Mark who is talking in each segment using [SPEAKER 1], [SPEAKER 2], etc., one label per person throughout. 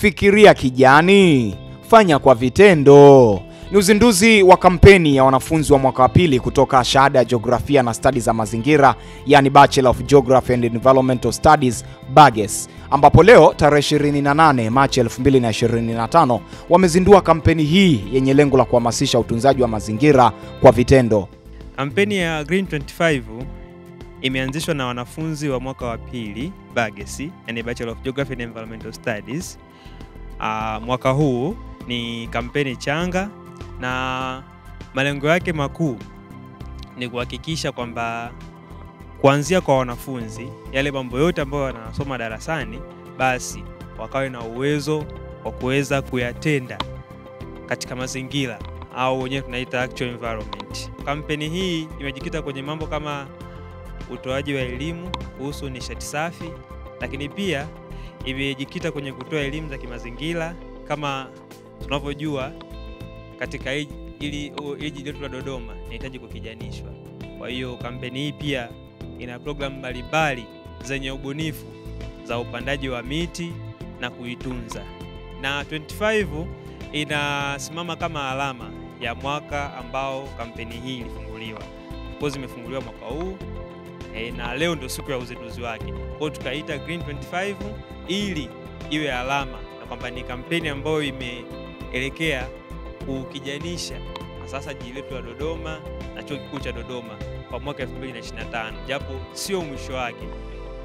[SPEAKER 1] Fikiria kijani, fanya kwa vitendo. Ni uzinduzi wa kampeni ya wanafunzi wa mwaka wa pili kutoka shahada ya Jiografia na Studies za Mazingira, yani Bachelor of Geography and Environmental Studies BAGES, ambapo leo tarehe 28 Machi 2025 wamezindua kampeni hii yenye lengo la kuhamasisha utunzaji wa mazingira kwa vitendo.
[SPEAKER 2] Kampeni ya Green 25 imeanzishwa na wanafunzi wa mwaka wa pili BAGES, yani Bachelor of Geography and Environmental Studies. Mwaka huu ni kampeni changa na malengo yake makuu ni kuhakikisha kwamba kuanzia kwa wanafunzi yale mambo yote ambayo wanasoma darasani basi wakawe na uwezo wa kuweza kuyatenda katika mazingira au wenyewe tunaita actual environment. Kampeni hii imejikita kwenye mambo kama utoaji wa elimu kuhusu nishati safi, lakini pia imejikita kwenye kutoa elimu za kimazingira. Kama tunavyojua katika jiji letu la Dodoma inahitaji kukijanishwa. Kwa hiyo kampeni hii pia ina programu mbalimbali zenye ubunifu za upandaji wa miti na kuitunza. Na 25 inasimama kama alama ya mwaka ambao kampeni hii ilifunguliwa. Kwa imefunguliwa mwaka huu na leo ndio siku ya uzinduzi wake. Kwa hiyo tukaita Green 25 ili iwe alama na kwamba ni kampeni ambayo imeelekea kukijanisha sasa jiji letu la Dodoma na chuo kikuu cha Dodoma kwa mwaka 2025, japo sio mwisho wake,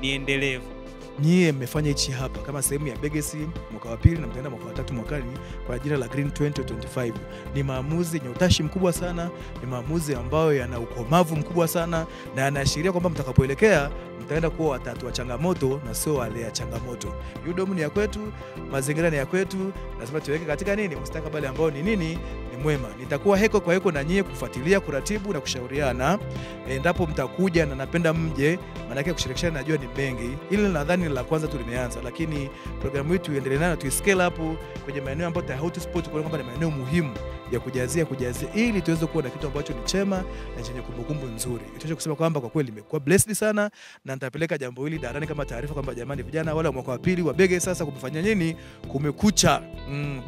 [SPEAKER 2] ni endelevu.
[SPEAKER 3] Nyie mmefanya hichi hapa kama sehemu ya BAGES mwaka wa pili na mtaenda mwaka wa tatu mwakani kwa jina la Green 2025. Ni maamuzi yenye utashi mkubwa sana, ni maamuzi ambayo yana ukomavu mkubwa sana na yanaashiria kwamba mtakapoelekea mtaenda kuwa watatu wa changamoto na sio wale ya changamoto. UDOM ni ya kwetu, mazingira ni ya kwetu, lazima tuweke katika nini mustakabali ambao ni nini, ni mwema. Nitakuwa heko kwa heko na nyie kufuatilia, kuratibu na kushauriana endapo mtakuja, na napenda mje, maana yake kushirikishana najua ni mengi. Hili nadhani la kwanza tu limeanza, lakini programu yetu iendelee nayo, tu scale up kwenye maeneo ambayo ta hotspot, kwa kwamba ni maeneo muhimu ya kujazia ili tuweze kuwa na kitu ambacho ni chema na chenye kumbukumbu nzuri. Itoshe kusema kwamba kwa kweli nimekuwa blessed sana, na nitapeleka jambo hili darani kama taarifa kwamba jamani, vijana wale wa mwaka wa pili wa BAGES sasa kumefanya nini, kumekucha.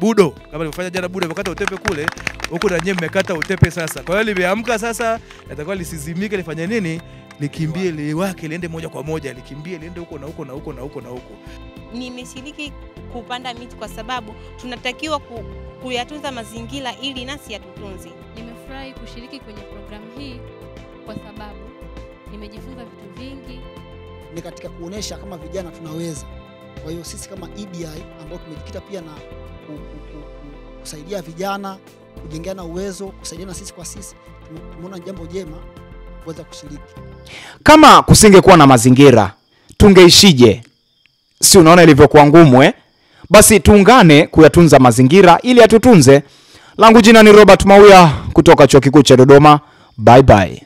[SPEAKER 3] Budo kama nilifanya jana, budo wakata utepe kule, huko na nyie mmekata utepe sasa. Kwa hiyo limeamka sasa, natakuwa lisizimike, lifanye nini, likimbie liwake, liende moja kwa moja, likimbie liende huko na huko na huko na huko na huko.
[SPEAKER 4] Nimeshiriki kupanda miti kwa sababu tunatakiwa kuyatunza mazingira ili nasi yatutunze.
[SPEAKER 5] Nimefurahi kushiriki kwenye programu hii kwa sababu nimejifunza vitu vingi.
[SPEAKER 6] Ni katika kuonesha kama vijana tunaweza. Kwa hiyo sisi kama EBI ambao tumejikita pia na kusaidia vijana, kujengeana uwezo, kusaidiana sisi kwa sisi, tumeona jambo jema kuweza kushiriki.
[SPEAKER 1] Kama kusingekuwa na mazingira, tungeishije? Si unaona ilivyokuwa ngumu Basi tuungane kuyatunza mazingira ili atutunze. Langu jina ni Robert Mauya kutoka Chuo Kikuu cha Dodoma. Bye bye.